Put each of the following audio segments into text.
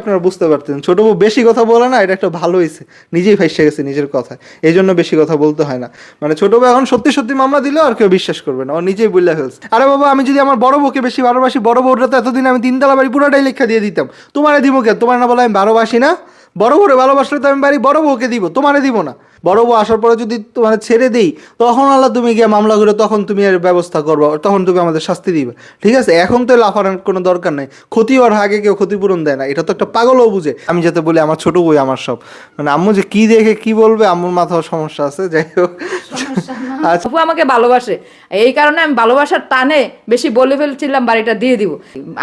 আপনারা বুঝতে পারতেন। ছোট বউ বেশি কথা বলে না, এটা একটা ভালো হয়েছে, নিজেই ফাইসে গেছে নিজের কথায়, এই জন্য বেশি কথা বলতে হয় না। মানে ছোট বউ এখন সত্যি সত্যি মামলা দিলেও আর কেউ বিশ্বাস করবে না, ও নিজেই বললে ফেলছে। আরে বাবা, আমি যদি আমার বড় বউকে বেশি ভালোবাসি, বড় বউটা তো এতদিন আমি 3 তলা বাড়ি পুরোটাই লেখা দিয়ে দিতাম। তোমারে দিব কে? তোমার না বলে আমি ভালোবাসি না? বড় বউরে ভালোবাসলে তো আমি বাড়ি বড় বউকে দিব, তোমারে দিব না। বড় বউ আসার পরে যদি তোমার ছেড়ে দেই, তখন আল্লাহ তুমি গিয়ে মামলা করে তখন তুমি এর ব্যবস্থা করবো, তখন তুমি আমাদের শাস্তি দিবে। ঠিক আছে, এখন তো লাফানোর কোনো দরকার নেই। ক্ষতি হওয়ার আগে কেউ ক্ষতিপূরণ দেয় না, এটা তো একটা পাগলও বুঝে। আমি যাতে বলি আমার ছোট বই আমার সব, মানে আম্মু যে কি দেখে কি বলবে, আম্মুর মাথাও সমস্যা আছে। যাই হোক, আচ্ছা, আমাকে ভালোবাসে, এই কারণে আমি ভালোবাসার টানে বেশি বলে ফেলছিলাম বাড়িটা দিয়ে দিব।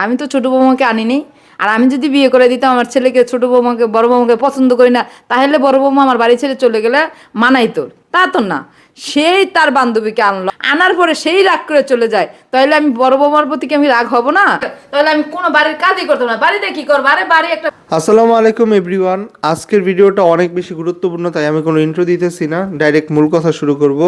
আমি তো ছোট বৌমাকে আনিনি, আর আমি যদি বিয়ে করে দিতাম আমার ছেলেকে, ছোট বৌমাকে বড় বৌমাকে পছন্দ করি না, তাহলে বড় বৌমা আমার বাড়ি ছেড়ে চলে গেলে মানাই তোর, তা তো না। সেই তার বান্ধবীকে আনলো, আনার পরে সেই রাগ করে চলে যায়, তাহলে আমি বড় বৌমার প্রতি কি আমি রাগ হব না? তাহলে আমি কোনো বাড়ির কাজই করতাম না। বাড়িতে কি করবো? আরে বাড়ি একটা। আসসালামু আলাইকুম এভরিওয়ান। আজকের ভিডিওটা অনেক বেশি গুরুত্বপূর্ণ, তাই আমি কোনো ইন্ট্রো দিতেছি না, ডাইরেক্ট মূল কথা শুরু করব।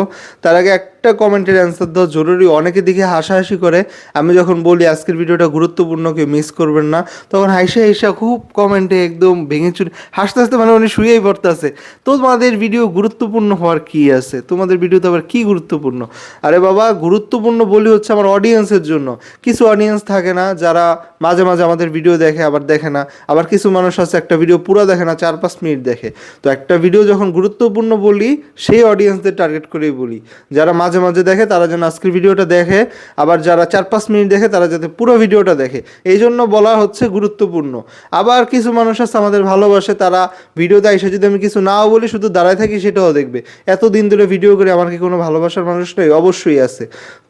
তার আগে একটা কমেন্টের অ্যান্সার দেওয়া জরুরি। অনেকে দেখে হাসাহাসি করে, আমি যখন বলি আজকের ভিডিওটা গুরুত্বপূর্ণ, কেউ মিস করবেন না, তখন হাসা হাসা খুব কমেন্টে একদম ভেঙে চুরে হাসতে হাসতে মানে উনি শুয়েই পড়তেছে। তোমাদের ভিডিও গুরুত্বপূর্ণ হওয়ার কি আছে? তোমাদের ভিডিওতে আবার কি গুরুত্বপূর্ণ? আরে বাবা, গুরুত্বপূর্ণ বলি হচ্ছে আমার অডিয়েন্সের জন্য। কিছু অডিয়েন্স থাকে না যারা মাঝে মাঝে আমাদের ভিডিও দেখে, আবার দেখে না। আবার কিছু মানুষ আছে একটা ভিডিও পুরো দেখে না, 4-5 মিনিট দেখে। তো একটা ভিডিও যখন গুরুত্বপূর্ণ বলি, সেই অডিয়েন্সদের টার্গেট করেই বলি। যারা মাঝে মাঝে দেখে তারা যেন আজকের ভিডিওটা দেখে, আবার যারা 4-5 মিনিট দেখে তারা যাতে পুরো ভিডিওটা দেখে, এই জন্য বলা হচ্ছে গুরুত্বপূর্ণ। আবার কিছু মানুষ আছে আমাদের ভালোবাসে, তারা ভিডিওতে এসে যদি আমি কিছু নাও বলি, শুধু দাঁড়ায় থাকি, সেটাও দেখবে। এতদিন ধরে ভিডিও করে আমার কি কোনো ভালোবাসার মানুষ নেই? অবশ্যই আছে।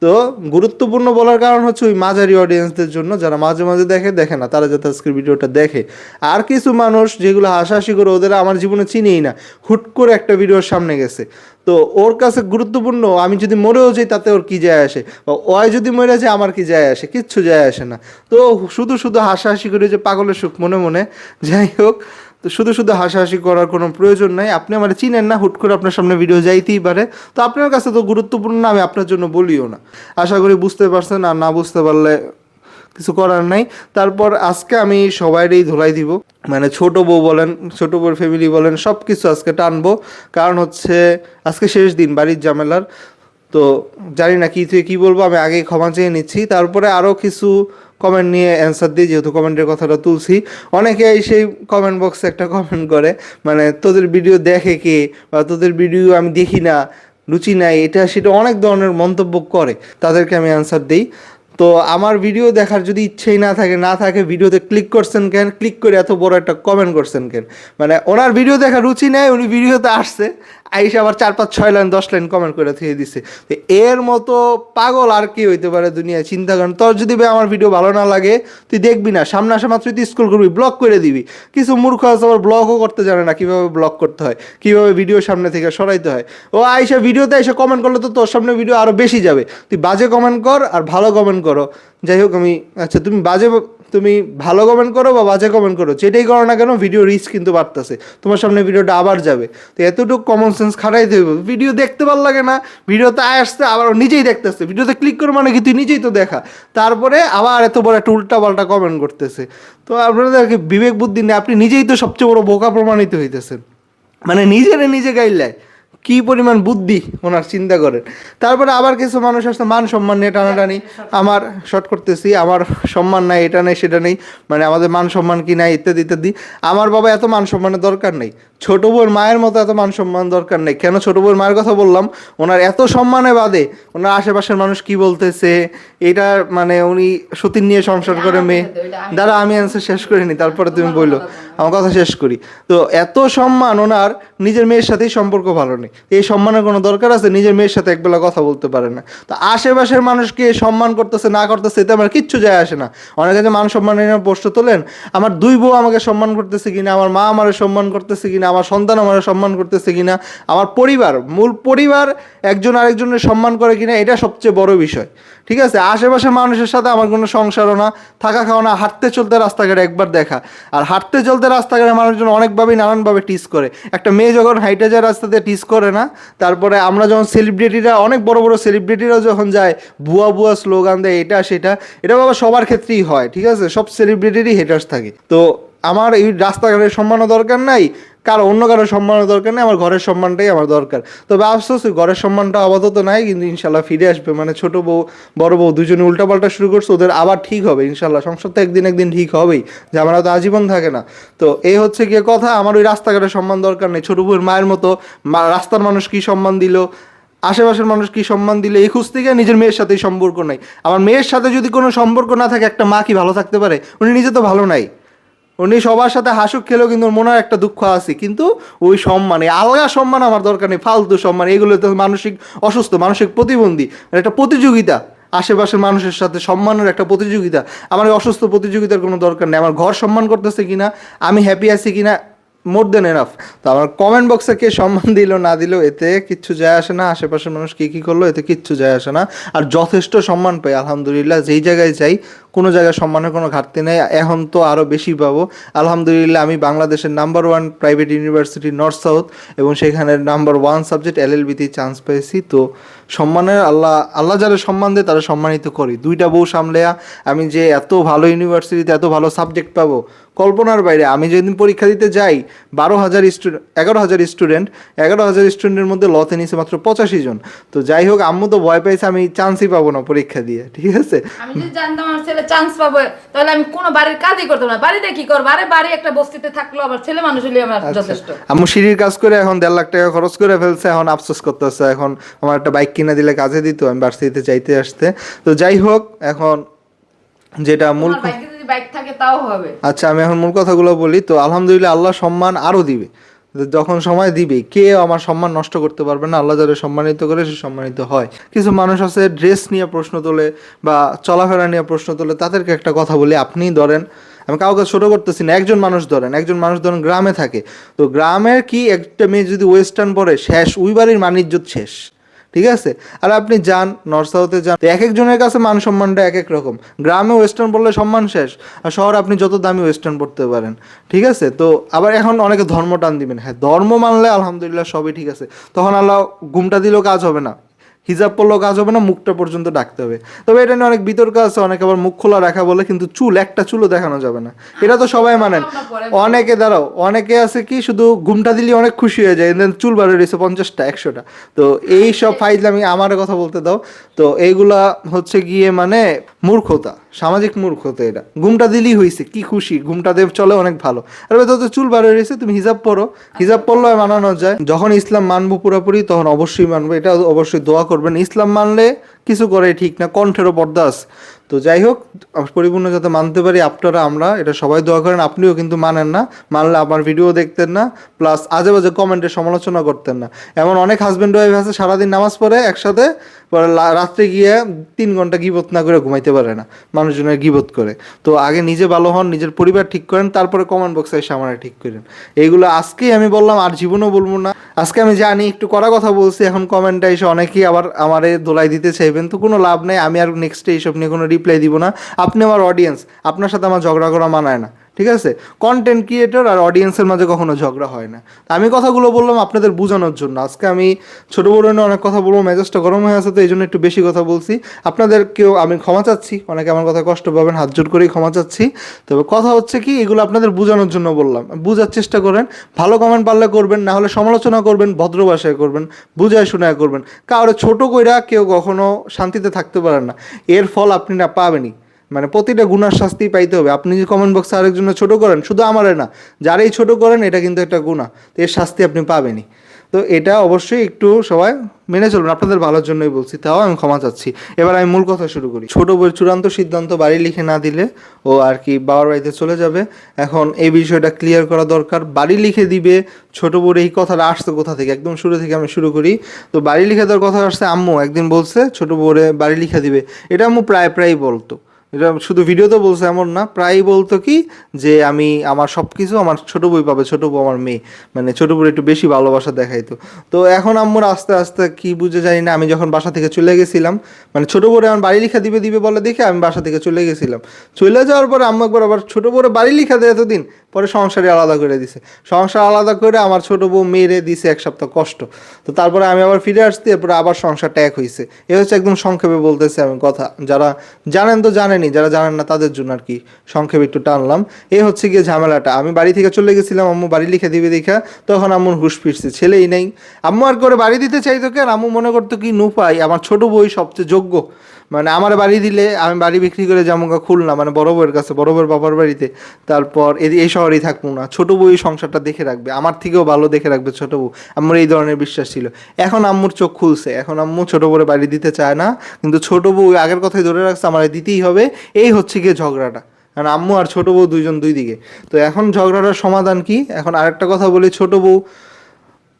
তো গুরুত্বপূর্ণ বলার কারণ হচ্ছে ওই মাঝারি অডিয়েন্সদের জন্য, যারা মাঝে মাঝে দেখে, দেখে না, তারা যাতে আজকের ভিডিওটা দেখে। আর কিছু মানুষ যেগুলো হাসাহাসি করে, ওদের আমার জীবনে চিনিই না, হুট করে একটা ভিডিওর সামনে গেছে, তো ওর কাছে গুরুত্বপূর্ণ। আমি যদি মরেও যাই তাতে ওর কি যায় আসে, বা ওই যদি মরে যায় আমার কি যায় আসে? কিচ্ছু যায় আসে না। তো শুধু শুধু হাসাহাসি করে যে পাগলের সুখ মনে মনে। যাই হোক, তো শুধু শুধু হাসাহাসি করার কোনো প্রয়োজন নাই। আপনি আমার চিনেন না, হুট করে আপনার সামনে ভিডিও যাইতেই পারে, তো আপনার কাছে তো গুরুত্বপূর্ণ না, আমি আপনার জন্য বলিও না। আশা করি বুঝতে পারছেন, আর না বুঝতে পারলে কিছু করার নাই। তারপর আজকে আমি সবাইকেই ধোলাই দিব, মানে ছোট বউ বলেন, ছোট বউর ফ্যামিলি বলেন, সব কিছু আজকে টানবো। কারণ হচ্ছে আজকে শেষ দিন বাড়ির ঝামেলার। তো জানি না কি থেকে কী বলবো, আমি আগেই ক্ষমা চেয়ে নিচ্ছি। তারপরে আরও কিছু কমেন্ট নিয়ে অ্যান্সার দিই, যেহেতু কমেন্টের কথাটা তুলছি। অনেকে সেই কমেন্ট বক্সে একটা কমেন্ট করে, মানে তোদের ভিডিও দেখে কে, বা তোদের ভিডিও আমি দেখি না, রুচি নাই, এটা সেটা অনেক ধরনের মন্তব্য করে, তাদেরকে আমি অ্যান্সার দিই। তো আমার ভিডিও দেখার যদি ইচ্ছেই না থাকে ভিডিওতে ক্লিক করছেন কেন? ক্লিক করে এত বড় একটা কমেন্ট করছেন কেন? মানে ওনার ভিডিও দেখার রুচি নেই, উনি ভিডিওতে আসছে, আইসা আবার 4-5-6 লাইন 10 লাইন কমেন্ট করে থুয়ে দিছে। তো এর মতো পাগল আর কি হইতে পারে দুনিয়ায়? চিন্তা করেন। তোর যদি ভাই আমার ভিডিও ভালো না লাগে, তুই দেখবি না, সামনে আসা মাত্রই তুই স্ক্রল করবি, ব্লক করে দিবি। কিছু মূর্খ আছে আবার ব্লগও করতে জানে না, কীভাবে ব্লক করতে হয়, কীভাবে ভিডিও সামনে থেকে সরাইতে হয়। ও আইসা ভিডিওতে এসে কমেন্ট করলে তো তোর সামনে ভিডিও আরও বেশি যাবে। তুই বাজে কমেন্ট কর আর ভালো কমেন্ট করো। যাই হোক, আচ্ছা, তুমি ভালো কমেন্ট করো বা বাজে কমেন্ট করো, যেটাই করো না কেন, ভিডিও রিচ কিন্তু বাড়তেছে, তোমার সামনে ভিডিওটা আবার যাবে। তো এতটুকু কমন সেন্স খাটাইতে হইব। ভিডিও দেখতে ভালো লাগে না, ভিডিওতে আসছে আবার নিজেই দেখতেছে, ভিডিওতে ক্লিক করে মানে কি তুই নিজেই তো দেখা, তারপরে আবার এত বড় একটা উল্টা পাল্টা কমেন্ট করতেছে। তো আপনাদেরকে বিবেক বুদ্ধি নেই, আপনি নিজেই তো সবচেয়ে বড় বোকা প্রমাণিত হইতেছেন। মানে নিজে গাইলায় কি পরিমাণ বুদ্ধি ওনার, চিন্তা করেন। তারপরে আবার কিছু মানুষ আসছে মান সম্মান নিয়ে টানাটানি। আমার শর্ট করতেছি, আমার সম্মান নাই, এটা নেই সেটা নেই, মানে আমাদের মান সম্মান কি নাই, ইত্যাদি ইত্যাদি। আমার বাবা এত মান সম্মানের দরকার নেই, ছোট বউয়ের মায়ের মতো এত মান সম্মান দরকার নেই। কেন ছোট বউয়ের মায়ের কথা বললাম? ওনার এত সম্মানে বাদে ওনার আশেপাশের মানুষ কি বলতেছে, এটা মানে উনি সতীন নিয়ে সংসার করে মেয়ে। দাঁড়া, আমি অ্যান্সার শেষ করিনি, তারপরে তুমি বললো, আমার কথা শেষ করি। তো এত সম্মান ওনার, নিজের মেয়ের সাথেই সম্পর্ক ভালো নেই, এই সম্মানের কোনো দরকার আছে? নিজের মেয়ের সাথে একবেলা কথা বলতে পারে না। তো আশেপাশের মানুষকে সম্মান করতেছে না করতেছে এতে আমার কিচ্ছু যায় আসে না। অনেকে যে মান সম্মানের প্রশ্ন তোলেন, আমার 2 বউ আমাকে সম্মান করতেছে কিনা, আমার মা আমার সম্মান করতেছে কিনা, আমার সন্তান আমার সম্মান করতেছে কিনা, আমার পরিবার, মূল পরিবার একজন আরেকজনের সম্মান করে কিনা, এটা সবচেয়ে বড় বিষয়। ঠিক আছে, আশেপাশের মানুষের সাথে আমার কোনো সংসারও না, থাকা খাওয়া না, হাঁটতে চলতে রাস্তাঘাটে একবার দেখা। আর হাঁটতে চলতে রাস্তাঘাটে মানুষজন অনেকভাবেই নানানভাবে টিস করে। একটা মেয়ে যখন হাইটে যায় রাস্তা দিয়ে টিস করে না, তারপরে আমরা যখন সেলিব্রিটিরা, অনেক বড় বড় সেলিব্রিটিরাও যখন যায়, ভুয়া স্লোগান দেয়, এটা সেটা, এটা বাবা সবার ক্ষেত্রেই হয়। ঠিক আছে, সব সেলিব্রিটিরই হেটার্স থাকে। তো আমার এই রাস্তাঘাটের সম্মানও দরকার নাই, কারো অন্য কারোর সম্মানের দরকার নেই, আমার ঘরের সম্মানটাই আমার দরকার। তবে আফসোস ওই ঘরের সম্মানটা আপাতত নাই, কিন্তু ইনশাল্লাহ ফিরে আসবে। মানে ছোট বউ বড় বউ দুজনে উল্টাপাল্টা শুরু করছে, ওদের আবার ঠিক হবে ইনশাল্লাহ। সংসার তো একদিন ঠিক হবেই, যে আমরা তো আজীবন থাকে না। তো এই হচ্ছে গিয়ে কথা, আমার ওই রাস্তাঘাটের সম্মান দরকার নেই। ছোট বউয়ের মায়ের মতো রাস্তার মানুষ কি সম্মান দিল, আশেপাশের মানুষ কি সম্মান দিলে, এই খুঁজ থেকে নিজের মেয়ের সাথেই সম্পর্ক নাই। আমার মেয়ের সাথে যদি কোনো সম্পর্ক না থাকে, একটা মা কি ভালো থাকতে পারে? উনি নিজে তো ভালো নাই। উনি সবার সাথে হাসুক খেলেও কিন্তু ওর মনের একটা দুঃখ আছে। কিন্তু ওই সম্মান, এই আলগা সম্মান আমার দরকার নেই, ফালতু সম্মান এগুলো তো মানসিক অসুস্থ, মানসিক প্রতিবন্ধী, একটা প্রতিযোগিতা আশেপাশের মানুষের সাথে সম্মানের একটা প্রতিযোগিতা। আমার এই অসুস্থ প্রতিযোগিতার কোনো দরকার নেই। আমার ঘর সম্মান করতেছে কিনা, আমি হ্যাপি আছি কিনা, মোর দেন এনাফ। তো আমার কমেন্ট বক্সে কে সম্মান দিল না দিল এতে কিচ্ছু যায় আসে না, আশেপাশের মানুষ কী করলো এতে কিচ্ছু যায় আসে না। আর যথেষ্ট সম্মান পাই আলহামদুলিল্লাহ, যেই জায়গায় যাই কোনো জায়গায় সম্মানের কোনো ঘাটতি নেই, এখন তো আরও বেশি পাবো আলহামদুলিল্লাহ। আমি বাংলাদেশের number 1 private university north south, এবং সেখানের নাম্বার 1 সাবজেক্ট LLB-তে চান্স পেয়েছি। তো সম্মানের আল্লাহ যারা সম্মান দেয় তারা সম্মানিত করি। 2টা বউ সামলেয়া আমি যে এত ভালো ইউনিভার্সিটিতে এত ভালো সাবজেক্ট পাবো কল্পনার বাইরে। আমি যেদিন পরীক্ষা দিতে যাই 11,000 স্টুডেন্টের মধ্যে লতে নিয়েছে মাত্র 85 জন। তো যাই হোক, আম্মু তো ভয় পাইছে আমি চান্সই পাবো না পরীক্ষা দিয়ে, ঠিক আছে। আমি যদি জানতাম আমার ছেলে চান্স পাবে, তাহলে আমি কোনো বাড়ির কাজই করতাম না। বাড়িতে কি করবো? আরে বাড়ি একটা বস্তিতে থাকলো, আমার ছেলে মানুষ হলে আমার যথেষ্ট। আম্মু সিঁড়ির কাজ করে এখন 1.5 লাখ টাকা খরচ করে ফেলছে, এখন আফসোস করতেছে। এখন আমার একটা বাইক কিনে দিলে কাজে দিত, আমি ভার্সিটিতে যাইতে আসতে। তো যাই হোক, এখন যেটা মূল, বাইকে যদি বাইক থাকে তাও হবে। আচ্ছা আমি এখন মূল কথাগুলো বলি। তো আলহামদুলিল্লাহ আল্লাহ সম্মান আরও দিবে, যখন সময় দিবে কেউ আমার সম্মান নষ্ট করতে পারবে না। আল্লাহ যারা সম্মানিত করে সে সম্মানিত হয়। কিছু মানুষ আছে ড্রেস নিয়ে প্রশ্ন তোলে বা চলাফেরা নিয়ে প্রশ্ন তোলে, তাদেরকে একটা কথা বলি, আপনিই ধরেন, আমি কাউকে ছোট করতেছি না, একজন মানুষ ধরেন গ্রামে থাকে। তো গ্রামের কি একটা মেয়ে যদি ওয়েস্টার্ন পরে শেষ, ওই বাড়ির মানিজ্যত শেষ, ঠিক আছে। আর আপনি যান নর্থ সাউথে যান, এক একজনের কাছে মান সম্মানটা এক এক রকম। গ্রামে ওয়েস্টার্ন পড়লে সম্মান শেষ, আর শহরে আপনি যত দামি ওয়েস্টার্ন পড়তে পারেন, ঠিক আছে। তো আবার এখন অনেকে ধর্ম টান দিবেন, হ্যাঁ ধর্ম মানলে আলহামদুলিল্লাহ সবই ঠিক আছে, তখন আল্লাহ ঘুমটা দিলেও কাজ হবে না, হিজাব পড়লেও কাজ হবে না, মুখটা পর্যন্ত ডাকতে হবে। তবে এটা নিয়ে অনেক বিতর্ক আছে, অনেকে আবার মুখ খোলা রাখা বলে, কিন্তু একটা চুলও দেখানো যাবে না, এটা তো সবাই মানেন। অনেকে আছে কি শুধু ঘুমটা দিলে অনেক খুশি হয়ে যায়, চুল বাড়ে রয়েছে 50টা 100টা। তো এই সব ফাইজলামি আমার কথা বলতে দাও। তো এইগুলা হচ্ছে গিয়ে মানে মূর্খতা, সামাজিক মূর্খতা। এটা ঘুমটা দিলেই হয়েছে কি খুশি, ঘুমটা দেব চলে অনেক ভালো। আর তো চুল বাড়ে রয়েছে, তুমি হিজাব পড়ো, হিজাব পড়লেও মানানো যায়। যখন ইসলাম মানবো পুরোপুরি তখন অবশ্যই মানবো, এটা অবশ্যই দোয়া করবেন। ইসলাম মানলে কিছু করে ঠিক না, কণ্ঠেরও পর্দা আছে। তো যাই হোক, পরিপূর্ণ যাতে মানতে পারি আপনারা আমরা, এটা সবাই দোয়া করেন। আপনিও কিন্তু মানেন না, মানলে আমার ভিডিও দেখতেন না, প্লাস আজে বাজে কমেন্টে সমালোচনা করতেন না। এমন অনেক হাজব্যান্ড ওয়াইফ আছে সারাদিন নামাজ পড়ে একসাথে, পরে রাত্রে গিয়ে 3 ঘন্টা গিবত না করে ঘুমাইতে পারে না, মানুষজনের গিবত করে। তো আগে নিজে ভালো হন, নিজের পরিবার ঠিক করেন, তারপরে কমেন্ট বক্সে এসে আমার ঠিক করেন। এইগুলো আজকেই আমি বললাম, আর জীবনেও বলবো না। আজকে আমি জানি একটু কড়া কথা বলছি, এখন কমেন্টে এসে অনেকেই আবার আমারে দোলাই দিতে চাইবেন, তো কোনো লাভ নেই। আমি আর নেক্সটে এইসব নিয়ে কোনো রিপ্লাই দিব না। আপনি আমার অডিয়েন্স, আপনার সাথে আমার ঝগড়া করা মানায় না, ঠিক আছে। কন্টেন্ট ক্রিয়েটর আর অডিয়েন্সের মাঝে কখনো ঝগড়া হয় না। আমি কথাগুলো বললাম আপনাদের বোঝানোর জন্য। আজকে আমি ছোটো বড় নিয়ে অনেক কথা বলবো, মেজাজটা গরম হয়ে আছে, তো এই জন্য একটু বেশি কথা বলছি। আপনাদেরকেও আমি ক্ষমা চাচ্ছি, অনেকে আমার কথা কষ্ট পাবেন, হাত জোর করেই ক্ষমা চাচ্ছি। তবে কথা হচ্ছে কি, এগুলো আপনাদের বোঝানোর জন্য বললাম, বোঝার চেষ্টা করেন। ভালো কমেন্ট পারলে করবেন, না হলে সমালোচনা করবেন, ভদ্র ভাষায় করবেন, বুঝায় শোনায় করবেন। কারো ছোটো কইরা কেউ কখনো শান্তিতে থাকতে পারেন না, এর ফল আপনি না পাবেনই। মানে প্রতিটা গুনার শাস্তি পাইতে হবে। আপনি যে কমেন্ট বক্সে আরেকজনের ছোট করেন, শুধু আমারে না, যারাই ছোট করেন, এটা কিন্তু একটা গুনাহ, তো এর শাস্তি আপনি পাবেনই। তো এটা অবশ্যই একটু সবাই মেনে চলবেন, আপনাদের ভালোর জন্যই বলছি, তাও আমি ক্ষমা চাচ্ছি। এবার আমি মূল কথা শুরু করি। ছোট বউয়ের চূড়ান্ত সিদ্ধান্ত বাড়ি লিখে না দিলে ও আর কি বাবার বাড়িতে চলে যাবে। এখন এই বিষয়টা ক্লিয়ার করা দরকার। বাড়ি লিখে দিবে, ছোট বউর এই কথাটা আসছে কোথা থেকে, একদম শুরু থেকে আমি শুরু করি। তো বাড়ি লিখে দেওয়ার কথা আসছে, আম্মু একদিন বলছে ছোট বউরে বাড়ি লিখে দিবে। এটা আম্মু প্রায় বলতো, এটা শুধু ভিডিওতে বলছে এমন না, প্রায়ই বলতো কি যে আমি আমার সব কিছু আমার ছোটো বউ পাবে, ছোটো বউ আমার মেয়ে, মানে ছোটো বউর একটু বেশি ভালোবাসা দেখাইতো। তো এখন আম্মুর আস্তে আস্তে কি বুঝে জানি না, আমি যখন বাসা থেকে চলে গেছিলাম, মানে ছোটো বউরে আমার বাড়ি লিখা দিবে বলে দেখে আমি বাসা থেকে চলে গেছিলাম। চলে যাওয়ার পরে আম্মু একবার আবার ছোটো বউরে বাড়ি লিখা দেয় এতদিন, পরে সংসারে আলাদা করে দিছে। সংসার আলাদা করে আমার ছোটো বউ মেয়েরে দিছে 1 সপ্তাহ কষ্ট। তো তারপরে আমি আবার ফিরে আসছি, এরপরে আবার সংসার ট্যাগ হয়েছে। এ হচ্ছে একদম সংক্ষেপে বলতেছে আমি কথা, যারা জানেন তো জানেনি, জানেনই, যারা জানেন না তাদের জন্য আর কি সংক্ষেপে একটু টানলাম। এই হচ্ছে গিয়ে ঝামেলাটা। আমি বাড়ি থেকে চলে গেছিলাম, আম্মু বাড়ি লিখে দিবে দেখা, তখন আম্মুর হুঁশ ফিরছে, ছেলেই নেই। আম্মু আর করে বাড়ি দিতে চাইতো কেন, আম্মু মনে করতো কি নুপাই আমার ছোট বই সবচেয়ে যোগ্য, মানে আমার বাড়ি দিলে আমি বাড়ি বিক্রি করে যাবো খুলনা, মানে বড় বউয়ের কাছে, বড় বউয়ের বাবার বাড়িতে, তারপর এই শহরেই থাকবো না, ছোট বউ সংসারটা দেখে রাখবে, আমার থেকেও ভালো দেখে রাখবে ছোট বউ। আম্মুর এই ধরনের বিশ্বাস ছিল। এখন আম্মুর চোখ খুলছে, এখন আম্মু ছোট বউরে বাড়ি দিতে চায় না, কিন্তু ছোট বউ আগের কথাই ধরে রাখছে আমার দিতেই হবে। এই হচ্ছে গিয়ে ঝগড়াটা, কারণ আম্মু আর ছোট বউ দুইজন দুই দিকে। তো এখন ঝগড়াটার সমাধান কি? এখন আরেকটা কথা বলি, ছোট বউ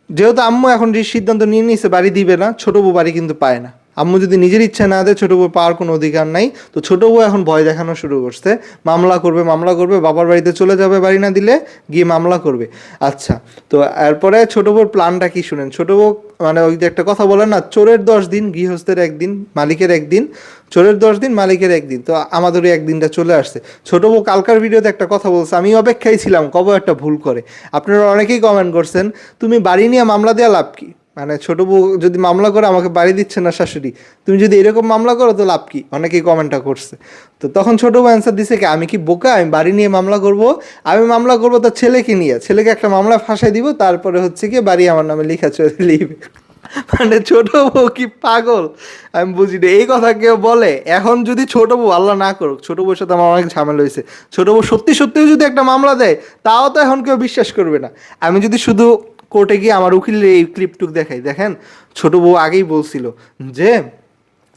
যেহেতু আম্মু এখন যে সিদ্ধান্ত নিয়ে নিয়েছে বাড়ি দিবে না, ছোট বউ বাড়ি কিন্তু পায় না। আম্মু যদি নিজের ইচ্ছা না দেয়, ছোট বউ পাওয়ার কোনো অধিকার নাই। তো ছোট বউ এখন ভয় দেখানো শুরু করছে, মামলা করবে, মামলা করবে, বাবার বাড়িতে চলে যাবে বাড়ি না দিলে, গিয়ে মামলা করবে। আচ্ছা, তো এরপরে ছোট বউর প্ল্যানটা কি শুনেন। ছোট বউ মানে ওই যে একটা কথা বলে না, চোরের 10 দিন গৃহস্থের একদিন, মালিকের একদিন, চোরের 10 দিন মালিকের একদিন। তো আমাদের ওই একদিনটা চলে আসছে। ছোট বউ কালকার ভিডিওতে একটা কথা বলছে, আমি অপেক্ষায় ছিলাম কবে একটা ভুল করে। আপনারা অনেকেই কমেন্ট করছেন তুমি বাড়ি নিয়ে মামলা দেওয়া লাভ কি, মানে ছোট বউ যদি মামলা করে আমাকে বাড়ি দিচ্ছে না শাশুড়ি, তুমি যদি এরকম মামলা করো তো লাভ কি, অনেকেই কমেন্টটা করছে। তো তখন ছোট বউ অ্যান্সার দিছে কি, আমি কি বোকা, আমি বাড়ি নিয়ে মামলা করব? আমি মামলা করবো তার ছেলেকে নিয়ে, ছেলেকে একটা মামলা ফাঁসাই দিব, তারপরে হচ্ছে কি বাড়ি আমার নামে লেখা চলে লিখবে। মানে ছোট বউ কি পাগল, আমি বুঝি না। এই কথা কেউ বলে? এখন যদি ছোট বউ, আল্লাহ না করুক, ছোট বউর সাথে আমার অনেক ঝামেলা হয়েছে, ছোট বউ সত্যি সত্যিও যদি একটা মামলা দেয়, তাও তো এখন কেউ বিশ্বাস করবে না। আমি যদি শুধু কোর্টে গিয়ে আমার উকিলের এই ক্লিপটুক দেখাই, দেখেন ছোট বউ আগেই বলছিল যে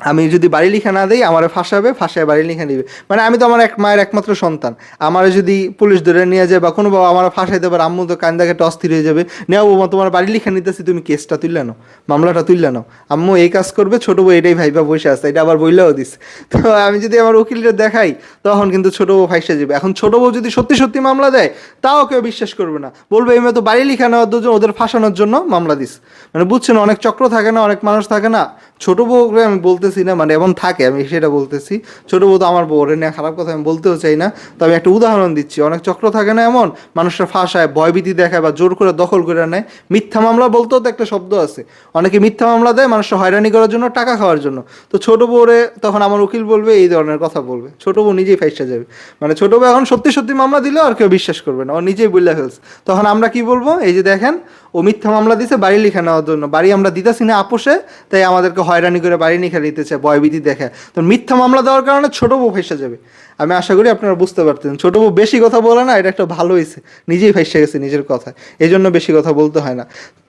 আমি যদি বাড়ি লিখা না দিই আমার ফাঁসাবে, ফাঁসায় বাড়ি লিখা নিবে। মানে আমি তো আমার এক মায়ের একমাত্র সন্তান, আমার যদি পুলিশ ধরে নিয়ে যায় বা কোনো বাবা আমার ফাঁসাইতে পারে, আম্মু তো কান্দাকে অস্থির হয়ে যাবে, নেও বৌমা তোমার বাড়ি লিখা নিতেছি, তুমি কেসটা তুললে নাও, মামলাটা তুললে নাও। আম্মু এই কাজ করবে, ছোট বউ এটাই ভাইবা বসে আসছে, এটা আবার বইলেও দিস। তো আমি যদি আমার উকিলটা দেখাই, তখন কিন্তু ছোট বউ ফাঁসে যাবে। এখন ছোট বউ যদি সত্যি সত্যি মামলা দেয়, তাও কেউ বিশ্বাস করবে না, বলবে এই মেয়ে তো বাড়ি লিখা নেওয়ার জন্য, ওদের ফাঁসানোর জন্য মামলা দিস। মানে বুঝছেন, অনেক চক্র থাকে না, অনেক মানুষ থাকে না। ছোট বউকে আমি বলতেছি না, মানে এমন থাকে, আমি সেটা বলতেছি। ছোট বউ তো আমার বউ, ওরে নিয়ে খারাপ কথা আমি বলতেও চাই না, তো আমি একটা উদাহরণ দিচ্ছি। অনেক চক্র থাকে না এমন, মানুষরা ফাঁসায়, ভয়ভীতি দেখায় বা জোর করে দখল করে নেয়। মিথ্যা মামলা বলতেও তো একটা শব্দ আছে, অনেকে মিথ্যা মামলা দেয় মানুষরা হয়রানি করার জন্য, টাকা খাওয়ার জন্য। তো ছোট বউরে তখন আমার উকিল বলবে, এই ধরনের কথা বলবে, ছোট বউ নিজেই ফাইসা যাবে। মানে ছোট বউ এখন সত্যি সত্যি মামলা দিলেও আর কেউ বিশ্বাস করবে না, ও নিজেই বলে ফেলছে। তখন আমরা কি বলবো, এই যে দেখেন ও মিথ্যা মামলা দিছে বাড়ি লিখে নেওয়ার জন্য, বাড়ি আমরা দিতেছি না আপোষে, তাই আমাদেরকে হয়রানি করে বাড়ি লিখে দিতে চায়, ভয়ভীতি দেখে। তো মিথ্যা মামলা দেওয়ার কারণে ছোট বউ ফেসে যাবে। আমি আশা করি আপনারা বুঝতে পারতেন, ছোট বউ বেশি কথা বলে না, এটা একটা ভালো হয়েছে, নিজেই ফেসে গেছে নিজের কথায়, এই জন্য বেশি কথা বলতে হয় না।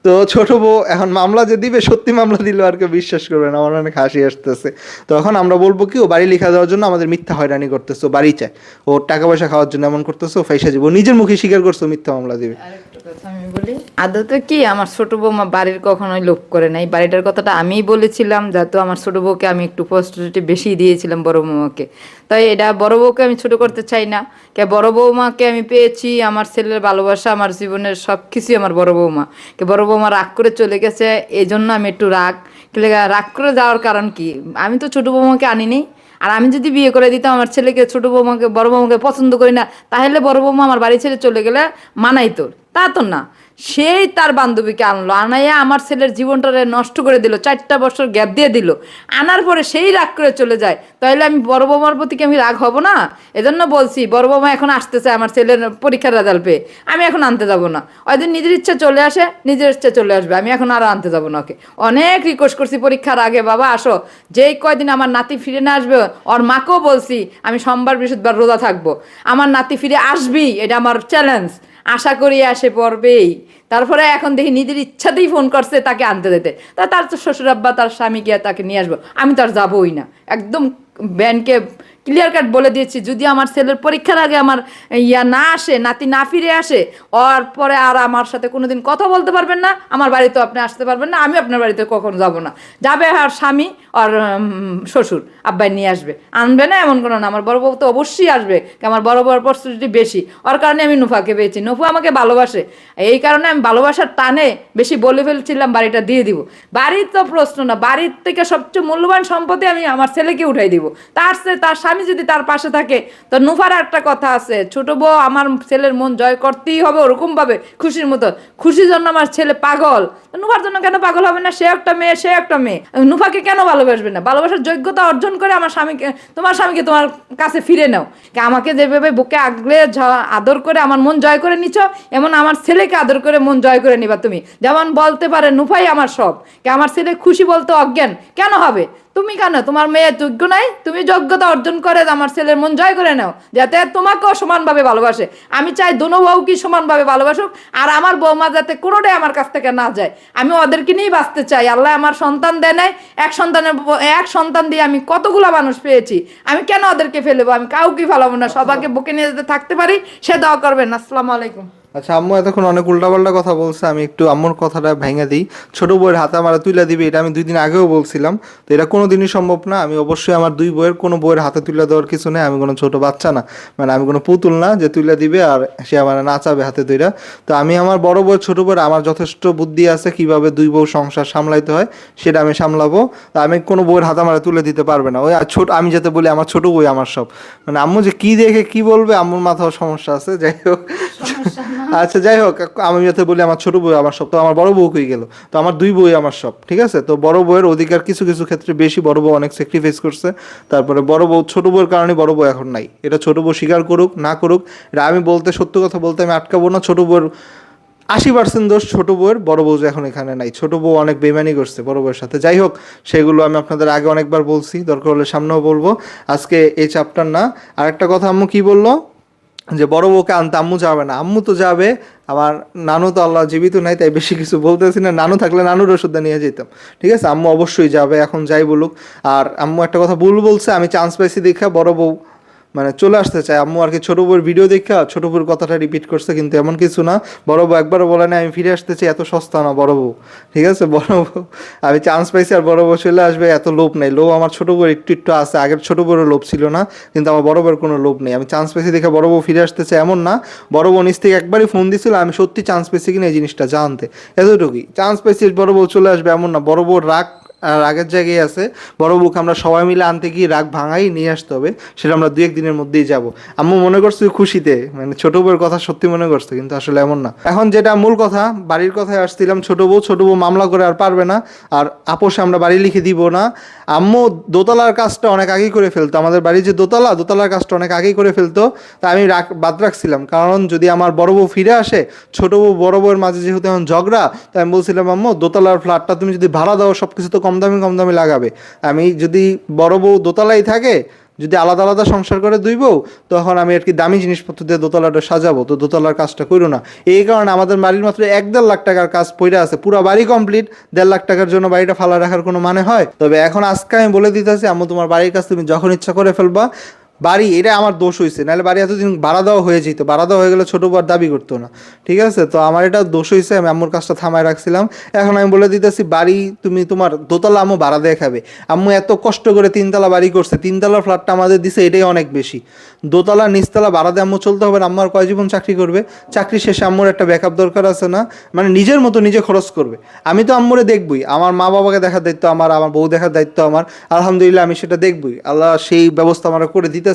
তো ছোট বউ এখন মামলা যে দিবে, সত্যি মামলা দিলেও আর কেউ বিশ্বাস করবে না, আমার অনেক হাসি আসতেছে। তখন আমরা বলবো কি, ও বাড়ি লিখা দেওয়ার জন্য আমাদের মিথ্যা হয়রানি করতেছে, ও বাড়ি চায়, ও টাকা পয়সা খাওয়ার জন্য এমন করতেছে, ও ফাইসা যাবে, ও নিজের মুখে স্বীকার করছে ও মিথ্যা মামলা দিবে। আরেকটা কথা আমি বলি, আদতে কি আমার ছোট বৌমা বাড়ির কখনোই লোভ করে নাই। বাড়িটার কথাটা আমিই বলেছিলাম, যাতে আমার ছোট বউকে আমি একটু পজিটিভ বেশি দিয়েছিলাম বড় বৌমাকে। তাই এটা বড় বউকে আমি ছোট করতে চাই না, কে বড় বৌমাকে আমি পেয়েছি, আমার ছেলের ভালোবাসা, আমার জীবনের সব কিছুই আমার বড় বৌমা। কে বড় বৌমা রাগ করে চলে গেছে, এই জন্য আমি একটু রাগ করে যাওয়ার কারণ কি, আমি তো ছোট বৌমাকে আনিনি। আর আমি যদি বিয়ে করে দিতাম আমার ছেলেকে, ছোট বৌমাকে, বড় বৌমাকে পছন্দ করি না, তাহলে বড় বৌমা আমার বাড়ি ছেড়ে চলে গেলে মানাইতো, তা তো না। সেই তার বান্ধবীকে আনলো, আনাইয়া আমার ছেলের জীবনটা নষ্ট করে দিল, 4টা বছর গ্যাপ দিয়ে দিল। আনার পরে সেই রাগ করে চলে যায়, তাহলে আমি বড় বৌমার প্রতি কি আমি রাগ হব না? এজন্য বলছি, বড় বৌমা এখন আসতেছে আমার ছেলের পরীক্ষার রেজাল্ট পেয়ে, আমি এখন আনতে যাব না। ওইদিন নিজের ইচ্ছা চলে আসে, নিজের ইচ্ছা চলে আসবে, আমি এখন আর আনতে যাব না ওকে। অনেক রিকোয়েস্ট করছি পরীক্ষার আগে, বাবা আসো, যেই কয়দিন আমার নাতি ফিরে না আসবে, ওর মাকেও বলছি আমি সোমবার বৃহস্পতিবার রোজা থাকবো, আমার নাতি ফিরে আসবি, এটা আমার চ্যালেঞ্জ, আশা করি আসে পড়বেই। তারপরে এখন দেখি নিজের ইচ্ছাতেই ফোন করছে তাকে আনতে দিতে, তার তো শ্বশুর আব্বা তার স্বামী গিয়ে তাকে নিয়ে আসবো, আমি তো আর যাবোই না। একদম ব্যানকে ক্লিয়ার কাট বলে দিয়েছি, যদি আমার ছেলের পরীক্ষার আগে আমার না আসে, নাতি না ফিরে আসে, ওর পরে আর আমার সাথে কোনোদিন কথা বলতে পারবেন না, আমার বাড়িতেও আপনি আসতে পারবেন না, আমি আপনার বাড়িতে কখনো যাব না। যাবে আর স্বামী আর শ্বশুর আব্বাই নিয়ে আসবে, আনবে না এমন কোনো না, আমার বড় বউ তো অবশ্যই আসবে, আমার বড় বড় প্রস্তুতি বেশি, ওর কারণে আমি নুফাকে পেয়েছি। নুফু আমাকে ভালোবাসে, এই কারণে আমি ভালোবাসার টানে বেশি বলে ফেলছিলাম বাড়িটা দিয়ে দিব। বাড়ির তো প্রশ্ন না, বাড়ির থেকে সবচেয়ে মূল্যবান সম্পদে আমি আমার ছেলেকে উঠাই দিব, তার স্বামী স্বামী যদি তার পাশে থাকে। তো নুফার একটা কথা আছে, ছোট বউ আমার ছেলের মন জয় করতেই হবে ওরকম ভাবে খুশির মতো। খুশির জন্য আমার ছেলে পাগল, নুফার জন্য কেন পাগল হবে না? সে একটা মেয়ে, সে একটা মেয়ে, নুফাকে কেন ভালোবাসবে না? ভালোবাসার যোগ্যতা অর্জন করে আমার স্বামীকে, তোমার স্বামীকে তোমার কাছে ফিরে নাও। আমাকে যেভাবে বুকে আগলে আদর করে আমার মন জয় করে নিচ্ছ, এমন আমার ছেলেকে আদর করে মন জয় করে নিবা তুমি। যেমন বলতে পারে নুফাই আমার সব, আমার ছেলে খুশি বলতে অজ্ঞান কেন হবে? তুমি কেন? তোমার মেয়ের যোগ্য নাই? তুমি যোগ্যতা অর্জন করে আমার ছেলের মন জয় করে নাও, যাতে তোমাকেও সমানভাবে ভালোবাসে। আমি চাই দোনো বউকে সমানভাবে ভালোবাসুক, আর আমার বৌমা যাতে কোনোটাই আমার কাছ থেকে না যায়। আমি ওদেরকে নিয়েই বাঁচতে চাই। আল্লাহ আমার সন্তান দেয় নাই, এক সন্তান দিয়ে আমি কতগুলা মানুষ পেয়েছি। আমি কেন ওদেরকে ফেলবো? আমি কাউকে ফেলাবো না, সবাইকে বুকে নিয়ে যেতে থাকতে পারি। সে দোয়া করবেন। আসসালামু আলাইকুম। আচ্ছা, আম্মু এতক্ষণ অনেক উল্টাপাল্টা কথা বলছে, আমি একটু আম্মুর কথাটা ভেঙে দিই। ছোট বউয়ের হাতে আমার তুলে দিবে, এটা আমি 2 দিন আগেও বলছিলাম। তো এটা কোনো দিনই সম্ভব না। আমি অবশ্যই আমার 2 বউয়ের কোনো বউয়ের হাতে তুলে দেওয়ার কিছু নেই। আমি কোনো ছোট বাচ্চা না, মানে আমি কোনো পুতুল না যে তুলে দিবে আর সে আমার নাচাবে হাতে তুইরা। তো আমি আমার বড় বউয়ের ছোট বউয়ের আমার যথেষ্ট বুদ্ধি আছে কিভাবে 2 বউ সংসার সামলাইতে হয়, সেটা আমি সামলাবো। তো আমি কোনো বউয়ের হাতে আমার তুলে দিতে পারবে না। ওই ছোট, আমি যাতে বলি আমার ছোট বউ আমার সব, মানে আম্মু যে কি দেখে কি বলবে, আম্মুর মাথাও সমস্যা আছে। যাই হোক, আচ্ছা যাই হোক, আমি যাতে বলি আমার ছোট বউ আমার সব, তো আমার বড় বউ কই গেল? তো আমার 2 বউই আমার সব, ঠিক আছে? তো বড় বউয়ের অধিকার কিছু কিছু ক্ষেত্রে বেশি, বড় বউ অনেক স্যাক্রিফাইস করছে। তারপরে বড় বউ, ছোট বউয়ের কারণে বড় বউ এখন নাই। এটা ছোট বউ স্বীকার করুক না করুক, এটা আমি বলতে, সত্য কথা বলতে আমি আটকাবো না। ছোট বউয়ের 80% দোষ ছোট বউয়ের, বড় বউ যে এখন এখানে নাই। ছোট বউ অনেক বেইমানি করছে বড় বউয়ের সাথে। যাই হোক, সেগুলো আমি আপনাদের আগে অনেকবার বলছি, দরকার হলে সামনেও বলবো। আজকে এই চ্যাপ্টার না। আর একটা কথা আম্মু কি বললো যে বড় বউকে আনতে আম্মু যাবে না। আম্মু তো যাবে, আমার নানু তো আল্লাহ জীবিত নাই, তাই বেশি কিছু বলতেছি না। নানু থাকলে নানুর ওষুধটা নিয়ে যেতাম, ঠিক আছে? আম্মু অবশ্যই যাবে, এখন যাই বলুক। আর আম্মু একটা কথা ভুল বলছে, আমি চান্স পাইছি দেখা বড় বউ মানে চলে আসতে চাই। আম্মু আর কি ছোট বউয়ের ভিডিও দেখা ছোট বউর কথাটা রিপিট করছে, কিন্তু এমন কিছু না। বড় বউ একবারও বলে না আমি ফিরে আসতে চাই, এত সস্তা না বড় বউ, ঠিক আছে? বড় বউ আমি চান্স পাইছি আর বড় বউ চলে আসবে, এত লোভ নেই। লোভ আমার ছোট বউয়ের একটু একটু আছে, আগের ছোট বউয়ের লোভ ছিল না, কিন্তু আমার বড় বউয়ের কোনো লোভ নেই। আমি চান্স পেয়েছি দেখে বড় বউ ফিরে আসতে চাই এমন না। বড় বউ নিজ থেকে একবারই ফোন দিছিল, আমি সত্যি চান্স পেয়েছি কিনা এই জিনিসটা জানতে, এতটুকুই। চান্স পেয়েছি বড় বউ চলে আসবে এমন না। বড় বউর রাগ আর আগের জায়গায় আছে। বড় বউকে আমরা সবাই মিলে আনতে গিয়ে রাগ ভাঙাই নিয়ে আসতে হবে, সেটা আমরা 2-1 দিনের মধ্যেই যাব। আম্মু মনে করছো খুশিতে, মানে ছোট বউয়ের কথা সত্যি মনে করছো, কিন্তু আসলে এমন না। এখন যেটা মূল কথা, বাড়ির কথায় আসছিলাম। ছোট বউ মামলা করে আর পারবে না, আর আপোষে আমরা বাড়ি লিখে দিব না। আম্মু দোতলার কাজটা অনেক আগেই করে ফেলতো, আমাদের বাড়ির যে দোতলার কাজটা অনেক আগেই করে ফেলতো। তা আমি বাদ রাখছিলাম, কারণ যদি আমার বড় বউ ফিরে আসে, ছোট বউ বড় বউয়ের মাঝে যেহেতু এখন ঝগড়া, তাই আমি বলছিলাম আম্মু দোতলার ফ্ল্যাটটা তুমি যদি ভাড়া দাও, সব কিছু তো কম দামি লাগাবে। আমি যদি বড় বউ দোতলাই থাকে, যদি আলাদা আলাদা সংসার করে 2 বউ, তখন আমি আর কি দামি জিনিসপত্র দিয়ে দোতলাটা সাজাবো, তো দোতলার কাজটা করো না। এই কারণে আমাদের বাড়ির মাত্র 1-1.5 লাখ টাকার কাজ পড়ে আছে, পুরো বাড়ি কমপ্লিট। 1.5 লাখ টাকার জন্য বাড়িটা ফালা রাখার কোনো মানে হয়? তবে এখন আজকে আমি বলে দিতেছি আম্মু, তোমার বাড়ির কাজ তুমি যখন ইচ্ছা করে ফেলবা। বাড়ি এটা আমার দোষ হয়েছে, নাহলে বাড়ি এতদিন ভাড়া দেওয়া হয়ে যেত, ভাড়া দেওয়া হয়ে গেলে ছোটো বউ আর দাবি করতো না, ঠিক আছে? তো আমার এটা দোষ হয়েছে, আমি আম্মুর কাজটা থামায় রাখছিলাম। এখন আমি বলে দিতেছি, বাড়ি তুমি তোমার দোতলা আম্মু ভাড়া দিয়ে খাবে। আম্মু এত কষ্ট করে 3 তলা বাড়ি করছে, 3 তলার ফ্ল্যাটটা আমাদের দিছে, এটাই অনেক বেশি। দোতলা নিচতলা ভাড়া দিয়ে আম্মু চলতে হবে। আম্মু আর কয় জীবন চাকরি করবে? চাকরি শেষে আম্মুর একটা ব্যাকআপ দরকার আছে না? মানে নিজের মতো নিজে খরচ করবে। আমি তো আম্মুরে দেখবই, আমার মা বাবাকে দেখার দায়িত্ব আমার, আমার বউ দেখার দায়িত্ব আমার। আলহামদুলিল্লাহ আমি সেটা দেখবই, আল্লাহ সেই ব্যবস্থা আমার করে দিতেছে,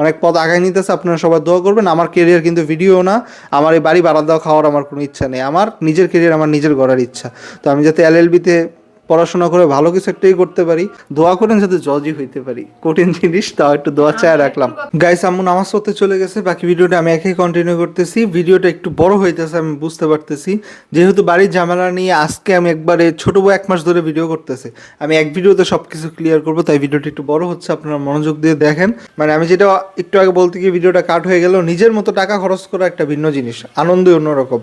অনেক পথ আগায় নিতেছে। আপনারা সবাই দোয়া করবেন। আমার কেরিয়ার কিন্তু ভিডিও না, আমার এই বাড়ি ভাড়া দেওয়া খাওয়ার আমার কোনো ইচ্ছা নেই। আমার নিজের কেরিয়ার, আমার নিজের গড়ার ইচ্ছা। তো আমি যাতে LLB-তে পড়াশোনা করে ভালো কিছু একটাই করতে পারি, দোয়া করেন যাতে জজই হইতে পারি। কঠিন জিনিস, তাও একটু দোয়া চায় রাখলাম। গাইস, আম্মু নামাজ পড়তে চলে গেছে, বাকি ভিডিওটা আমি একাই কন্টিনিউ করতেছি। ভিডিওটা একটু বড় হইতেছে আমি বুঝতে পারতেছি, যেহেতু বাড়ির ঝামেলা নিয়ে আজকে আমি একবারে ছোট বউ 1 মাস ধরে ভিডিও করতেছে, আমি এক ভিডিওতে সব কিছু ক্লিয়ার করবো, তাই ভিডিওটা একটু বড় হচ্ছে, আপনারা মনোযোগ দিয়ে দেখেন। মানে আমি যেটা একটু আগে বলতে গিয়ে ভিডিওটা কাট হয়ে গেল, নিজের মতো টাকা খরচ করা একটা ভিন্ন জিনিস, আনন্দই অন্যরকম।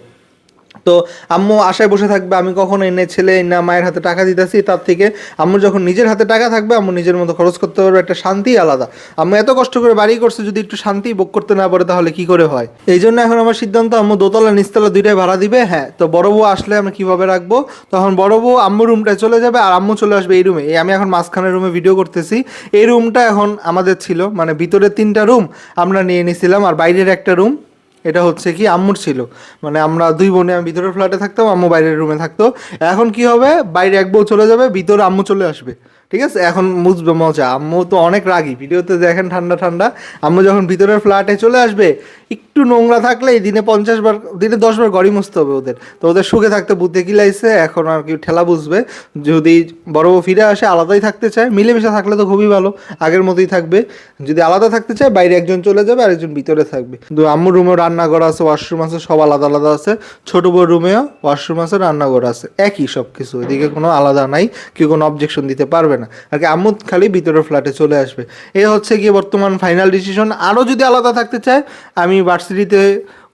তো আম্মু আশায় বসে থাকবে আমি কখন এনে ছেলে না মায়ের হাতে টাকা দিতেছি, তার থেকে আম্মু যখন নিজের হাতে টাকা থাকবে, আম্মু নিজের মতো খরচ করতে পারবে, একটা শান্তি আলাদা। আম্মু এত কষ্ট করে বাড়ি করছে, যদি একটু শান্তি ভোগ করতে না পারে তাহলে কি করে হয়? এই জন্য এখন আমার সিদ্ধান্ত, আম্মু দোতলা নিচতলা 2টাই ভাড়া দিবে। হ্যাঁ, তো বড় বউ আসলে আমরা কিভাবে রাখবো? তখন বড় বউ আম্মুর রুমটায় চলে যাবে, আর আম্মু চলে আসবে এই রুমে। এই আমি এখন মাঝখানের রুমে ভিডিও করতেছি, এই রুমটা এখন আমাদের ছিল, মানে ভিতরে 3টা রুম আমরা নিয়ে নিছিলাম, আর বাইরের একটা রুম এটা হচ্ছে কি আম্মুর ছিল। মানে আমরা 2 বোনে, আমি ভিতরের ফ্ল্যাটে থাকতাম, আম্মু বাইরের রুমে থাকতো। এখন কি হবে, বাইরে এক বউ চলে যাবে, ভিতরে আম্মু চলে আসবে, ঠিক আছে, এখন বুঝবে মজা। আম্মু তো অনেক রাগী, ভিডিওতে দেখেন ঠান্ডা ঠান্ডা। আম্মু যখন ভিতরের ফ্ল্যাটে চলে আসবে, একটু নোংরা থাকলেই দিনে 50 বার, দিনে 10 বার গড়ি মুছতে হবে ওদের। তো ওদের সুখে থাকতে বুদ্ধি কিলাইছে, এখন আর কি ঠেলা বুঝবে। যদি বড় বউ ফিরে আসে, আলাদাই থাকতে চায়, মিলেমিশে থাকলে তো খুবই ভালো, আগের মতোই থাকবে। যদি আলাদা থাকতে চায়, বাইরে একজন চলে যাবে আর একজন ভিতরে থাকবে। কিন্তু আম্মুর রুমেও রান্নাঘর আছে, ওয়াশরুম আছে, সব আলাদা আলাদা আছে। ছোট বউর রুমেও ওয়াশরুম আছে, রান্নাঘর আছে, একই সব কিছু, এদিকে কোনো আলাদা নাই, কেউ কোনো অবজেকশন দিতে পারবে না আর কি। আম্মু খালি ভিতরের ফ্ল্যাটে চলে আসবে। এ হচ্ছে কি বর্তমান ফাইনাল ডিসিশন। আরও যদি আলাদা থাকতে চায়, আমি ভার্সিটিতে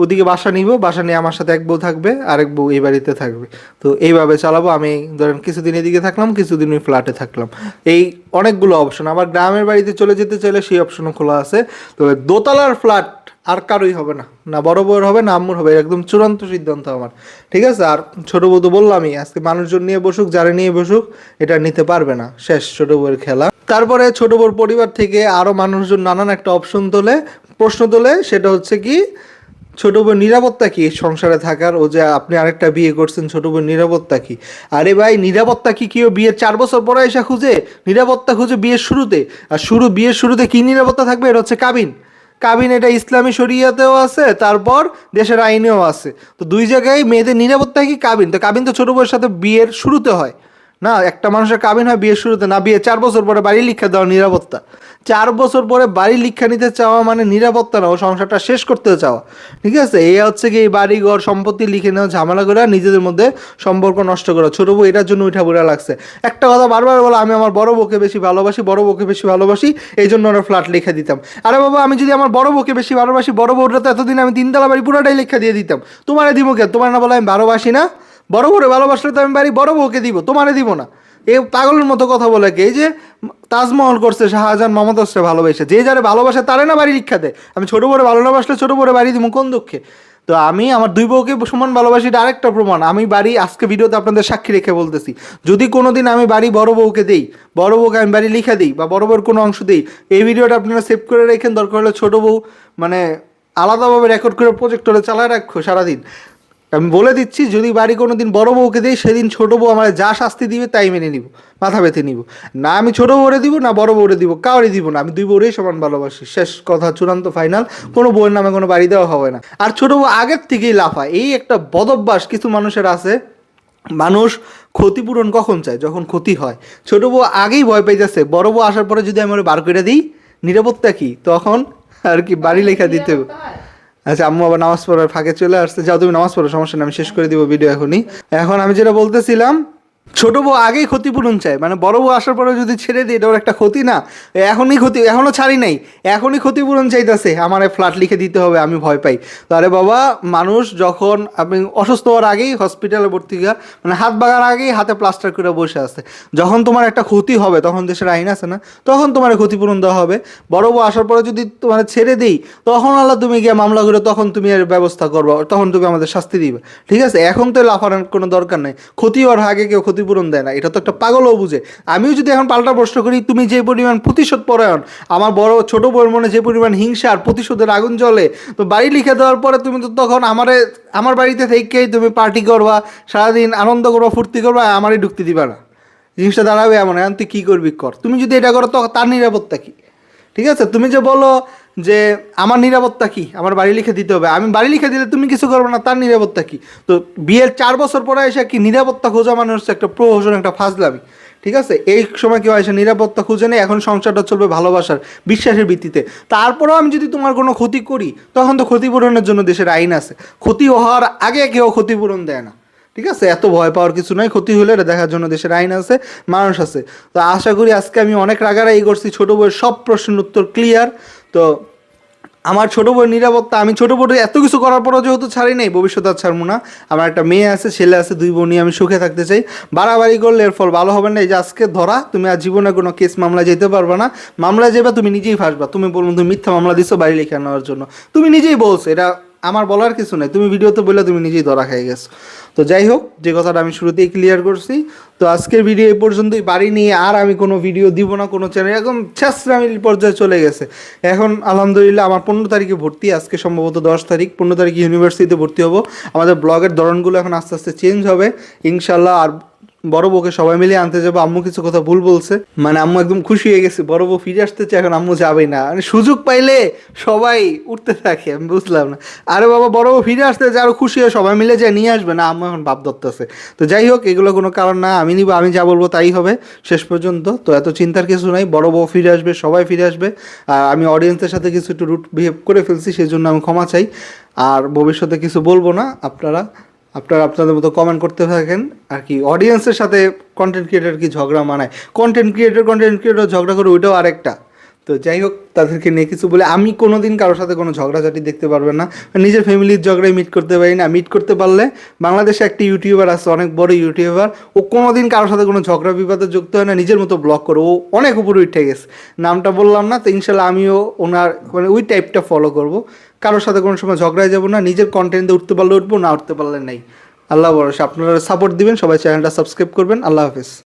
ওদিকে বাসা নিব, বাসা নিয়ে আমার সাথে এক বউ থাকবে, আরেক বউ এই বাড়িতে থাকবে। তো এইভাবে চালাবো। আমি ধরেন কিছুদিন এদিকে থাকলাম, কিছুদিন ওই ফ্ল্যাটে থাকলাম, এই অনেকগুলো অপশন। আবার গ্রামের বাড়িতে চলে যেতে চাইলে সেই অপশনও খোলা আছে। তবে দোতলার ফ্ল্যাট আর কারোই হবে না, না বড় বউয়ের হবে না আম্মুর হবে, একদম চূড়ান্ত সিদ্ধান্ত আমার। ঠিক আছে। আর ছোট বউ তো বললামই, আজকে মানুষজন নিয়ে বসুক, যারা নিয়ে বসুক, এটা নিতে পারবে না, শেষ ছোট বউয়ের খেলা। তারপরে ছোট বউর পরিবার থেকে আরও মানুষজন নানান একটা অপশন তোলে, প্রশ্ন তোলে, সেটা হচ্ছে কি ছোট বউর নিরাপত্তা কি সংসারে থাকার। ও যে আপনি আরেকটা বিয়ে করছেন, ছোট বউর নিরাপত্তা কি? আরে ভাই, নিরাপত্তা কি কেউ বিয়ের 4 বছর পরে এসে খুঁজে? নিরাপত্তা খুঁজে বিয়ের শুরুতে। আর বিয়ের শুরুতে কি নিরাপত্তা থাকবে? এটা হচ্ছে কাবিন। কাবিন এটা ইসলামী শরিয়াতেও আছে, তারপর দেশের আইনেও আছে। তো দুই জায়গায় মেয়েদের নিরাপত্তা কি? কাবিন। তো কাবিন তো ছোট বউয়ের সাথে বিয়ের শুরুতে হয় না, একটা মানুষের কাবিন হয় বিয়ের শুরুতে না। বিয়ে 4 বছর পরে বাড়ি লিখা দেওয়া নিরাপত্তা। 4 বছর পরে বাড়ি লিখা নিতে চাওয়া মানে নিরাপত্তা না, ও সংসারটা শেষ করতে চাওয়া। ঠিক আছে। এই হচ্ছে কি এই বাড়ি ঘর সম্পত্তি লিখে নেওয়া, ঝামেলা করে নিজেদের মধ্যে সম্পর্ক নষ্ট করা। ছোট বউ এটার জন্য উঠা বুড়া লাগছে। একটা কথা বারবার বলা, আমি আমার বড় বউকে বেশি ভালোবাসি, বড় বউকে বেশি ভালোবাসি, এই জন্য ওরা ফ্ল্যাট লিখে দিতাম। আরে বাবা, আমি যদি আমার বড় বউকে বেশি ভালোবাসি, বড় বউটা তো এতদিন আমি 3 তলা বাড়ি পুরোটাই লিখে দিয়ে দিতাম। তোমারে দিব কে? তোমার না বলা আমি ভালোবাসি না? বড় বউরে ভালোবাসলে তো আমি বাড়ি বড় বউকে দিব, তোমারে দিব না। এ পাগলের মতো কথা বলে কে? এই যে তাজমহল করছে শাহজাহান মমতাজকে ভালোবেসে, যে যারে ভালোবাসে তারে না বাড়ি লিখা দেয়। আমি ছোট বড় ভালোবাসলে ছোট বড় বাড়ি দিব কোন দুঃখে? তো আমি আমার 2 বউকে সমান ভালোবাসি, এটা আরেকটা প্রমাণ। আমি বাড়ি আজকে ভিডিওতে আপনাদের সাক্ষী রেখে বলতেছি, যদি কোনোদিন আমি বাড়ি বড় বউকে দেই, বড় বউকে আমি বাড়ি লিখা দিই, বা বড় বউর কোনো অংশ দিই, এই ভিডিওটা আপনারা সেভ করে রেখেন। দরকার হলে ছোট বউ মানে আলাদাভাবে রেকর্ড করে প্রজেক্টরে চালায় রাখো সারাদিন। আমি বলে দিচ্ছি, যদি বাড়ি কোনো দিন বড় বউকে দিই, সেদিন ছোটো বউ আমার যা শাস্তি দিবে তাই মেনে নিব, মাথা ব্যথে নিব। না আমি ছোটো বউরে দিব, না বড় বউরে দিব, কাউরে দিব না। আমি 2 বউরেই সমান ভালোবাসি, শেষ কথা, চূড়ান্ত ফাইনাল। কোনো বউয়ের নামে কোনো বাড়ি দেওয়া হবে না। আর ছোটো বউ আগের থেকেই লাফায়, এই একটা বদভ্যাস কিছু মানুষের আছে। মানুষ ক্ষতিপূরণ কখন চায়? যখন ক্ষতি হয়। ছোটো বউ আগেই ভয় পাইতেছে, বড় বউ আসার পরে যদি আমি ওরা বার করে দিই, নিরাপত্তা কি তখন? আর কি বাড়ি লেখা দিতে হবে। আচ্ছা, আম্মু আবার নামাজ পড়ার ফাঁকে চলে আসছে। যাও তুমি নামাজ পড়ো, সমস্যা নেই, আমি শেষ করে দিব ভিডিও এখনই। এখন আমি যেটা বলতেছিলাম, ছোট বউ আগেই ক্ষতিপূরণ চায়, মানে বড় বউ আসার পরে যদি ছেড়ে দিই, এটা ওর একটা ক্ষতি না? এখনই ক্ষতি, এখনও ছাড়ি নাই, এখনই ক্ষতিপূরণ চাইতেছে, আমার ফ্ল্যাট লিখে দিতে হবে, আমি ভয় পাই। তো আরে বাবা, মানুষ যখন আপনি অসুস্থ হওয়ার আগেই হসপিটালে ভর্তি হওয়া, মানে হাত বাগার আগেই হাতে প্লাস্টার করে বসে আছে। যখন তোমার একটা ক্ষতি হবে, তখন দেশের আইন আছে না, তখন তোমার ক্ষতিপূরণ দেওয়া হবে। বড় বউ আসার পরে যদি তোমার ছেড়ে দিই, তখন আল্লাহ তুমি গিয়ে মামলা করে, তখন তুমি এর ব্যবস্থা করবো, তখন তুমি আমাদের শাস্তি দিবে। ঠিক আছে। এখন তো লাফানোর কোনো দরকার নেই। ক্ষতি হওয়ার আগে কেউ ক্ষতিপূরণ দেয় না, এটা তো একটা পাগলও বুঝে। আমিও যদি এখন পাল্টা প্রশ্ন করি, তুমি যে পরিমাণ প্রতিশোধ পরায়ণ, আমার বড় ছোট বউয়ের মনে যে পরিমাণ হিংসা আর প্রতিশোধের আগুন জ্বলে, তো বাড়ি লিখে দেওয়ার পরে তুমি তো তখন আমার বাড়িতে থেকেই তুমি পার্টি করবা, সারাদিন আনন্দ করবা, ফুর্তি করবা, আমারই ঢুকতে দিবা না। জিনিসটা দাঁড়াবে এমন, এখন তুই কী করবি কর। তুমি যদি এটা করো, তো তার নিরাপত্তা কী? ঠিক আছে। তুমি যে বলো যে আমার নিরাপত্তা কি, আমার বাড়ি লিখে দিতে হবে, আমি বাড়ি লিখে দিলে তুমি কিছু করবে না, তার নিরাপত্তা কি? তো বিয়ের 4 বছর পরে এসে কি নিরাপত্তা খোঁজা মানে হচ্ছে একটা প্রহসন, একটা ফাজলামি। ঠিক আছে। এই সময় কেউ এসে নিরাপত্তা খুঁজে নেই। এখন সংসারটা চলবে ভালোবাসার, বিশ্বাসের ভিত্তিতে। তারপরেও আমি যদি তোমার কোনো ক্ষতি করি, তখন তো ক্ষতিপূরণের জন্য দেশের আইন আছে। ক্ষতি হওয়ার আগে কেউ ক্ষতিপূরণ দেয় না। ঠিক আছে। এত ভয় পাওয়ার কিছু নয়। ক্ষতি হলে এটা দেখার জন্য দেশের আইন আছে, মানুষ আছে। তো আশা করি আজকে আমি অনেক রাগারাগি করছি, ছোটো বউয়ের সব প্রশ্নের উত্তর ক্লিয়ার। তো আমার ছোটো বউয়ের নিরাপত্তা, আমি ছোটো বউয়ের এত কিছু করার পরও যেহেতু ছাড়ি নেই, ভবিষ্যতে আর ছাড়বো না। আমার একটা মেয়ে আছে, ছেলে আছে, 2 বোন নিয়ে আমি সুখে থাকতে চাই। বাড়াবাড়ি করলে এর ফল ভালো হবে না। এই যে আজকে ধরা, তুমি আর জীবনে কোনো কেস মামলা যেতে পারবে না। মামলায় যাবে তুমি নিজেই ফাঁসবা। তুমি বলবো তুমি মিথ্যা মামলা দিছো বাড়ি লিখে নেওয়ার জন্য, তুমি নিজেই বলছো। এটা আমার বলার কিছু নেই, তুমি ভিডিওতে বললে তুমি নিজেই ধরা খেয়ে গেছো। তো যাই হোক, যে কথাটা আমি শুরুতেই ক্লিয়ার করছি। তো আজকের ভিডিও এই পর্যন্তই। বাড়ি নিয়ে আর আমি কোনো ভিডিও দিব না, কোনো চ্যানেল, এখন ছেঁচড়ামির পর্যায়ে চলে গেছে। এখন আলহামদুলিল্লাহ আমার 15 তারিখে ভর্তি, আজকে সম্ভবত 10 তারিখ, 15 তারিখে ইউনিভার্সিটিতে ভর্তি হবো। আমাদের ব্লগের ধরনগুলো এখন আস্তে আস্তে চেঞ্জ হবে ইনশাল্লাহ। আর বড় বউকে সবাই মিলে আনতে যাবো, আম্মু কিছু কথা ভুল বলছে, মানে আম্মু একদম খুশি হয়ে গেছে, বড় বউ ফিরে আসতেছে, এখন আম্মু যাবেই না, মানে সুযোগ পাইলে সবাই উঠতে থাকে, আমি বুঝলাম না। আরে বাবা বড় বউ ফিরে আসতেছে, আরো খুশি হয়ে সবাই মিলে যায় নিয়ে আসবে না, আম্মু এখন ভাব ধরতেছে। তো যাই হোক, এগুলো কোনো কারণ না, আমি নিব, আমি যা বলবো তাই হবে শেষ পর্যন্ত। তো এত চিন্তার কিছু নাই, বড় বউ ফিরে আসবে, সবাই ফিরে আসবে। আর আমি অডিয়েন্সের সাথে কিছু একটু রুট বিহেভ করে ফেলছি, সেই জন্য আমি ক্ষমা চাই। আর ভবিষ্যতে কিছু বলবো না, আপনারা আপনাদের মতো কমেন্ট করতে থাকেন আর কি। অডিয়েন্সের সাথে কন্টেন্ট ক্রিয়েটর কি ঝগড়া মানায়? কন্টেন্ট ক্রিয়েটর ঝগড়া করে, ওইটাও আরেকটা। তো যাই হোক, তাদেরকে নিয়ে কিছু বলে, আমি কোনো দিন কারোর সাথে কোনো ঝগড়াঝাটি দেখতে পারবেন না, নিজের ফ্যামিলির ঝগড়ায় মিট করতে পারি না। মিট করতে পারলে, বাংলাদেশে একটা ইউটিউবার আছে, অনেক বড় ইউটিউবার, ও কোনো দিন কারোর সাথে কোনো ঝগড়া বিবাদে যুক্ত হয় না, নিজের মতো ব্লগ করে, ও অনেক উপরে উঠে গেছে, নামটা বললাম না। তো ইনশাল্লাহ আমিও ওনার মানে ওই টাইপটা ফলো করব, কারোর সাথে কোনো সময় ঝগড়ায় যাবো না, নিজের কন্টেন্টে উঠতে পারলে উঠবো, না উঠতে পারলে নেই। আল্লাহ ভরসা, আপনারা সাপোর্ট দিবেন, সবাই চ্যানেলটা সাবস্ক্রাইব করবেন। আল্লাহ হাফিজ।